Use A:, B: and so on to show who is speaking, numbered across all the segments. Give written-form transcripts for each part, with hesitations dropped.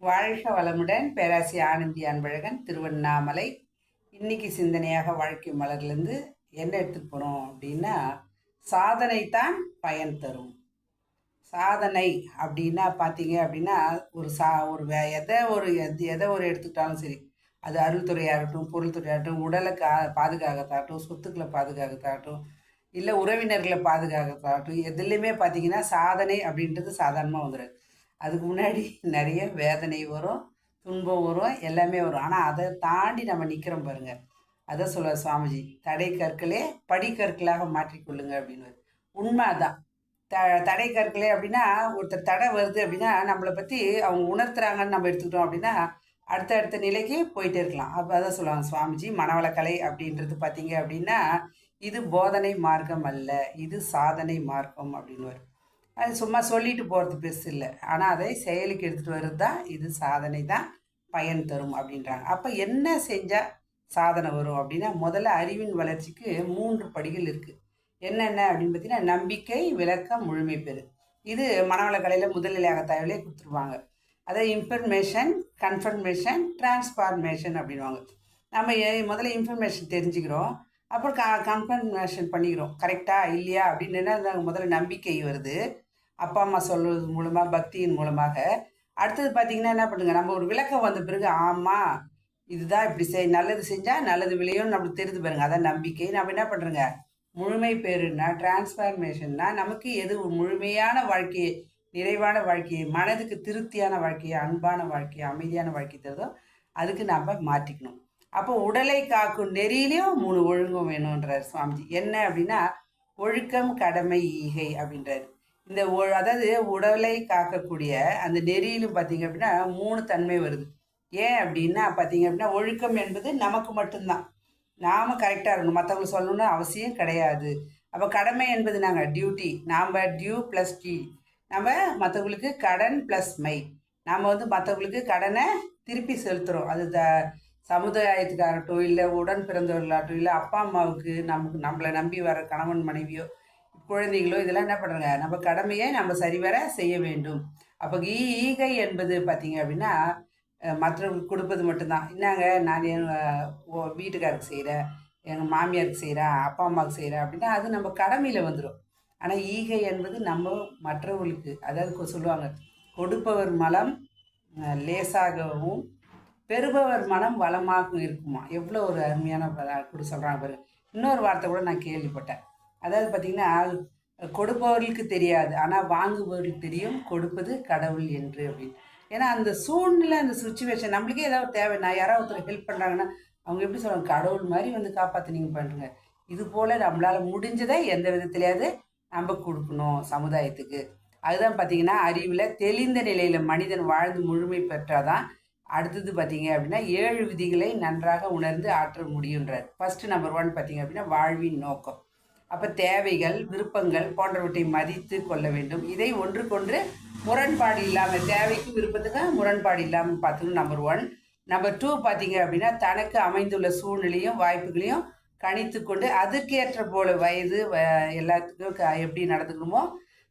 A: வாழ்க வளமுடன். பேராசி ஆனந்தி அன்பழகன், திருவண்ணாமலை. இன்னைக்கு சிந்தனையாக வாழ்க்கை மலர்லேருந்து என்ன எடுத்துட்டு போகிறோம் அப்படின்னா, சாதனை தான் பயன் தரும். சாதனை அப்படின்னா பார்த்தீங்க அப்படின்னா, ஒரு எதை ஒரு எடுத்துக்கிட்டாலும் சரி, அது அருள் துறையாகட்டும், பொருள் துறையாகட்டும், உடலை பாதுகாக்கத்தாகட்டும், சொத்துக்களை பாதுகாக்கத்தாகட்டும், இல்லை உறவினர்களை பாதுகாக்கத்தாகட்டும், எதுலேயுமே பார்த்தீங்கன்னா சாதனை அப்படின்றது சாதாரணமாக வந்துடுது. அதுக்கு முன்னாடி நிறைய வேதனை வரும், துன்பம் வரும், எல்லாமே வரும். ஆனால் அதை தாண்டி நம்ம நிற்கிறோம் பாருங்க. அதை சொல்ல சுவாமிஜி, தடை கற்களே படிக்கற்களாக மாற்றிக்கொள்ளுங்க அப்படின்னு. உண்மை அதான். தடை கற்களே அப்படின்னா, ஒருத்தர் தடை வருது அப்படின்னா நம்மளை பற்றி அவங்க உணர்த்துறாங்கன்னு நம்ம எடுத்துக்கிட்டோம் அப்படின்னா அடுத்த நிலைக்கு போயிட்டே இருக்கலாம். அப்போ அதான் சொல்லுவாங்க சுவாமிஜி, மனவளக்கலை அப்படின்றது பார்த்தீங்க அப்படின்னா, இது போதனை மார்க்கம் அல்ல, இது சாதனை மார்க்கம் அப்படின்னு. அது சும்மா சொல்லிட்டு போகிறது பெருசு இல்லை, ஆனால் அதை செயலுக்கு எடுத்துகிட்டு வர்றது தான் இது சாதனை தான் பயன் தரும் அப்படின்றாங்க. அப்போ என்ன செஞ்சால் சாதனை வரும் அப்படின்னா, முதல்ல அறிவின் வளர்ச்சிக்கு 3 படிகள் இருக்குது. என்னென்ன அப்படின்னு பார்த்தீங்கன்னா, நம்பிக்கை, விளக்கம், முழுமை பெறு. இது மனவளக்கலையில் முதல்நிலையாக தகவலே கொடுத்துருவாங்க. அதை இன்ஃபர்மேஷன், கன்ஃபர்மேஷன், டிரான்ஸ்ஃபார்மேஷன் அப்படின்வாங்க. நம்ம முதல்ல இன்ஃபர்மேஷன் தெரிஞ்சுக்கிறோம், அப்புறம் கன்ஃபர்மேஷன் பண்ணிக்கிறோம், கரெக்டாக இல்லையா அப்படின்னு. முதல்ல நம்பிக்கை வருது, அப்பா அம்மா சொல்வது மூலமாக, பக்தியின் மூலமாக. அடுத்தது பார்த்தீங்கன்னா என்ன பண்ணுங்க, நம்ம ஒரு விளக்கம் வந்த பிறகு ஆமாம் இதுதான் இப்படி நல்லது செஞ்சால் நல்லது விளையும் நம்மளுக்கு தெரிந்து பாருங்க, அதான் நம்பிக்கை. நம்ம என்ன பண்ணுறோங்க, முழுமை பேருன்னா டிரான்ஸ்ஃபார்மேஷன்னா நமக்கு எது முழுமையான வாழ்க்கையை, நிறைவான வாழ்க்கையை, மனதுக்கு திருப்தியான வாழ்க்கையை, அன்பான வாழ்க்கையை, அமைதியான வாழ்க்கை தருதோ அதுக்கு நம்ம மாற்றிக்கணும். அப்போ உடலை காக்கும் நெறியிலையும் 3 ஒழுங்கும் வேணுன்றார் சுவாமிஜி. என்ன அப்படின்னா, ஒழுக்கம், கடமை, ஈகை அப்படின்றாரு. இந்த அதாவது உடலை காக்கக்கூடிய அந்த நெறியிலும் பார்த்தீங்க அப்படின்னா 3 தன்மை வருது. ஏன் அப்படின்னா பார்த்தீங்க அப்படின்னா, ஒழுக்கம் என்பது நமக்கு மட்டும்தான், நாம் கரெக்டாக இருக்கணும், மற்றவங்களுக்கு சொல்லணும்னு அவசியம் கிடையாது. அப்போ கடமை என்பது நாங்கள் டியூட்டி, நாம் டியூ ப்ளஸ் டி, நம்ம மற்றவங்களுக்கு கடன் ப்ளஸ் மை, நாம் மற்றவங்களுக்கு கடனை திருப்பி செலுத்துகிறோம். அது சமுதாயத்துக்காகட்டும், இல்லை உடன் பிறந்தவர்களாகட்டும், இல்லை அப்பா அம்மாவுக்கு, நம்மளை நம்பி வர கணவன் மனைவியோ குழந்தைகளோ, இதெல்லாம் என்ன பண்ணுறாங்க, நம்ம கடமையை நம்ம சரிவர செய்ய வேண்டும். அப்போ ஈகை என்பது பார்த்தீங்க அப்படின்னா, மற்றவங்களுக்கு கொடுப்பது மட்டும்தான். என்னங்க, நான் எங்கள் வீட்டுக்காருக்கு செய்கிறேன், எங்கள் மாமியாருக்கு செய்கிறேன், அப்பா அம்மாவுக்கு செய்கிறேன் அப்படின்னா அது நம்ம கடமையில் வந்துடும். ஆனால் ஈகை என்பது நம்ம மற்றவர்களுக்கு, அதாவது சொல்லுவாங்க, கொடுப்பவர் மனம் லேசாகவும் பெறுபவர் மனம் வளமாகவும் இருக்குமா. எவ்வளோ ஒரு அருமையான கூட சொல்கிறாங்க பாருங்க. இன்னொரு வார்த்தை கூட நான் கேள்விப்பட்டேன். அதாவது பார்த்திங்கன்னா, கொடுப்பவர்களுக்கு தெரியாது, ஆனால் வாங்குபவர்களுக்கு தெரியும் கொடுப்பது கடவுள் என்று அப்படின்னு. ஏன்னா அந்த சூழ்நிலை, அந்த சுச்சுவேஷன் நம்மளுக்கே ஏதாவது தேவை, நான் யாராவது ஒருத்தர் ஹெல்ப் பண்ணுறாங்கன்னா அவங்க எப்படி சொல்லுவாங்க, கடவுள் மாதிரி காப்பாற்றி நீங்கள் பண்ணுறங்க. இது போல் நம்மளால் முடிஞ்சதை எந்த விதத்துலையாவது நம்ம கொடுக்கணும் சமுதாயத்துக்கு. அதுதான் பார்த்திங்கன்னா, அறிவில் தெளிந்த நிலையில் மனிதன் வாழ்ந்து முழுமை பெற்றாதான் அடுத்தது பார்த்தீங்க அப்படின்னா 7 விதிகளை நன்றாக உணர்ந்து ஆற்ற முடியுன்றார். ஃபஸ்ட்டு நம்பர் 1 பார்த்தீங்க அப்படின்னா, வாழ்வின் நோக்கம். அப்போ தேவைகள், விருப்பங்கள் போன்றவற்றை மதித்து கொள்ள வேண்டும். இதை ஒன்றுக்கொன்று முரண்பாடு இல்லாமல், தேவைக்கு விருப்பத்துக்கு முரண்பாடு இல்லாமல் பார்த்துக்கணும், நம்பர் 1. நம்பர் 2 பார்த்தீங்க அப்படின்னா, தனக்கு அமைந்துள்ள சூழ்நிலையும் வாய்ப்புகளையும் கணித்து கொண்டு அதற்கேற்ற போல வயது எல்லாத்துக்கும் எப்படி நடந்துக்கணுமோ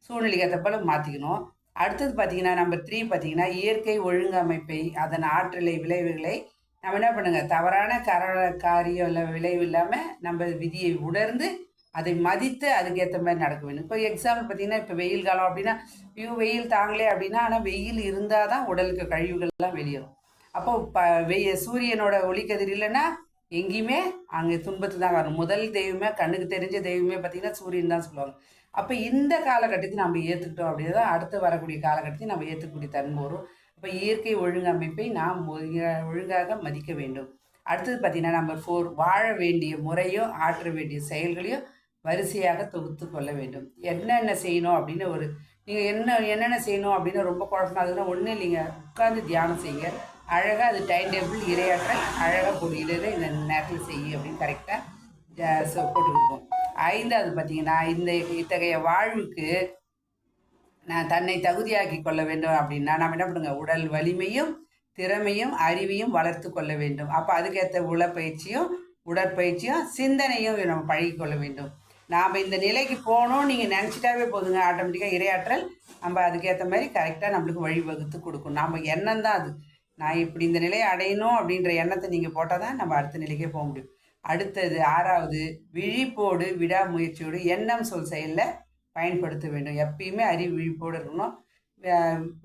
A: சூழ்நிலைக்கு ஏற்ற போல மாற்றிக்கணும். அடுத்தது பார்த்தீங்கன்னா, நம்பர் 3 பார்த்தீங்கன்னா, இயற்கை ஒழுங்கமைப்பை, அதன் ஆற்றலை, விளைவுகளை நம்ம என்ன பண்ணுங்க, தவறான காரியம் இல்லை விளைவு இல்லாமல் நம்ம விதியை உணர்ந்து அதை மதித்து அதுக்கேற்ற மாதிரி நடக்க வேண்டும். இப்போ எக்ஸாம்பிள் பார்த்தீங்கன்னா, இப்போ வெயில் காலம் அப்படின்னா, வெயில் தாங்களே அப்படின்னா, ஆனால் வெயில் இருந்தால் தான் உடலுக்கு கழிவுகள்லாம் வெளியேறும். அப்போ சூரியனோட ஒளிக்கதிர் இல்லைன்னா எங்கேயுமே அங்கே துன்பத்து தான் வரும். முதல் தெய்வமே, கண்ணுக்கு தெரிஞ்ச தெய்வமே பார்த்தீங்கன்னா சூரியன் தான் சொல்லுவாங்க. அப்போ இந்த காலகட்டத்தை நம்ம ஏற்றுக்கிட்டோம் அப்படின்னா தான் அடுத்து வரக்கூடிய காலகட்டத்தை நம்ம ஏற்றுக்கூடிய தன்மை வரும். அப்போ இயற்கை ஒழுங்கமைப்பை நாம் ஒழுங்காக மதிக்க வேண்டும். அடுத்தது பார்த்தீங்கன்னா, நம்பர் 4, வாழ வேண்டிய முறையும் ஆற்ற வேண்டிய செயல்களையும் வரிசையாக தொகுத்து கொள்ள வேண்டும். என்னென்ன செய்யணும் அப்படின்னு நீங்கள் என்னென்ன செய்யணும் அப்படின்னு ரொம்ப குழப்பமாகுதுன்னா, ஒன்றும் இல்லைங்க, உட்காந்து தியானம் செய்யுங்க. அழகாக அது டைம் டேபிள் இரையாற்றல் அழகாக போடுகிறது, இந்த நேரத்தில் செய்ய அப்படின்னு கரெக்டாக போட்டு கொடுப்போம். 5வது பார்த்தீங்கன்னா, இத்தகைய வாழ்வுக்கு நான் தன்னை தகுதியாக்கி கொள்ள வேண்டும் அப்படின்னா நம்ம என்ன பண்ணுங்க, உடல் வலிமையும் திறமையும் அறிவையும் வளர்த்து கொள்ள வேண்டும். அப்போ அதுக்கேற்ற உடற்பயிற்சியும் சிந்தனையும் நம்ம பழகிக்கொள்ள வேண்டும். நாம் இந்த நிலைக்கு போகணும் நீங்கள் நினச்சிட்டாவே போதுங்க, ஆட்டோமேட்டிக்காக இரையாற்றல் நம்ம அதுக்கேற்ற மாதிரி கரெக்டாக நம்மளுக்கு வழிவகுத்து கொடுக்கும். நம்ம எண்ணம் தான் அது. நான் இப்படி இந்த நிலையை அடையணும் அப்படின்ற எண்ணத்தை நீங்கள் போட்டால் தான் நம்ம அடுத்த நிலைக்கே போக முடியும். அடுத்தது 6வது, விழிப்போடு விடாமுயற்சியோடு எண்ணம் சொல் செயலில் பயன்படுத்த வேண்டும். எப்பயுமே அறிவு விழிப்போடு இருக்கணும்.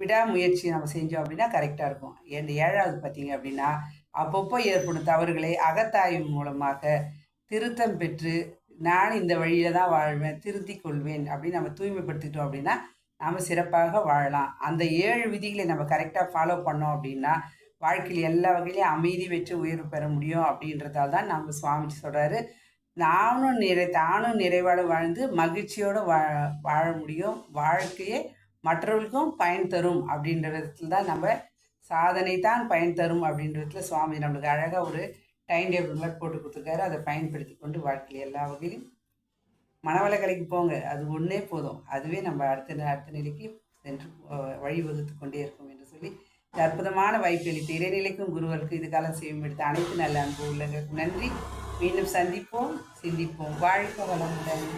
A: விடாமுயற்சி நம்ம செஞ்சோம் அப்படின்னா கரெக்டாக இருக்கும். 7வது பார்த்தீங்க அப்படின்னா, அப்பப்போ ஏற்படும் தவறுகளை அகத்தாய்வு மூலமாக திருத்தம் பெற்று நான் இந்த வழியில் தான் வாழ்வேன், திருத்தி கொள்வேன் அப்படின்னு நம்ம தூய்மைப்படுத்திட்டோம் அப்படின்னா நாம் சிறப்பாக வாழலாம். அந்த 7 விதிகளை நம்ம கரெக்டாக ஃபாலோ பண்ணோம் அப்படின்னா வாழ்க்கையில் எல்லா வகையிலையும் அமைதி வச்சு உயர்வு பெற முடியும். அப்படின்றதால தான் நம்ம சுவாமிஜி சொல்கிறாரு, தானும் நிறைவாட வாழ்ந்து மகிழ்ச்சியோடு வாழ முடியும், வாழ்க்கையே மற்றவர்களுக்கும் பயன் தரும் அப்படின்ற விதத்தில் தான் நம்ம சாதனை தான் பயன் தரும் அப்படின்றதுல சுவாமி நம்மளுக்கு அழகாக ஒரு டைம் டேபிள் மாதிரி போட்டு கொடுத்துருக்காரு. அதை பயன்படுத்தி கொண்டு வாழ்க்கையில் எல்லா வகையிலும் மனவள கலைக்கு போங்க, அது ஒன்றே போதும். அதுவே நம்ம அடுத்த நிலைக்கு சென்று வழிவகுத்து கொண்டே இருக்கும் என்று சொல்லி இந்த அற்புதமான வாய்ப்பு அளித்த இறைநிலைக்கும் குருவருக்கும் இது காலம் செய்யும் எடுத்த அனைத்து நல்ல அன்பு உள்ளங்களுக்கு நன்றி. மீண்டும் சந்திப்போம், சிந்திப்போம். வாழ்க வளமுடன்.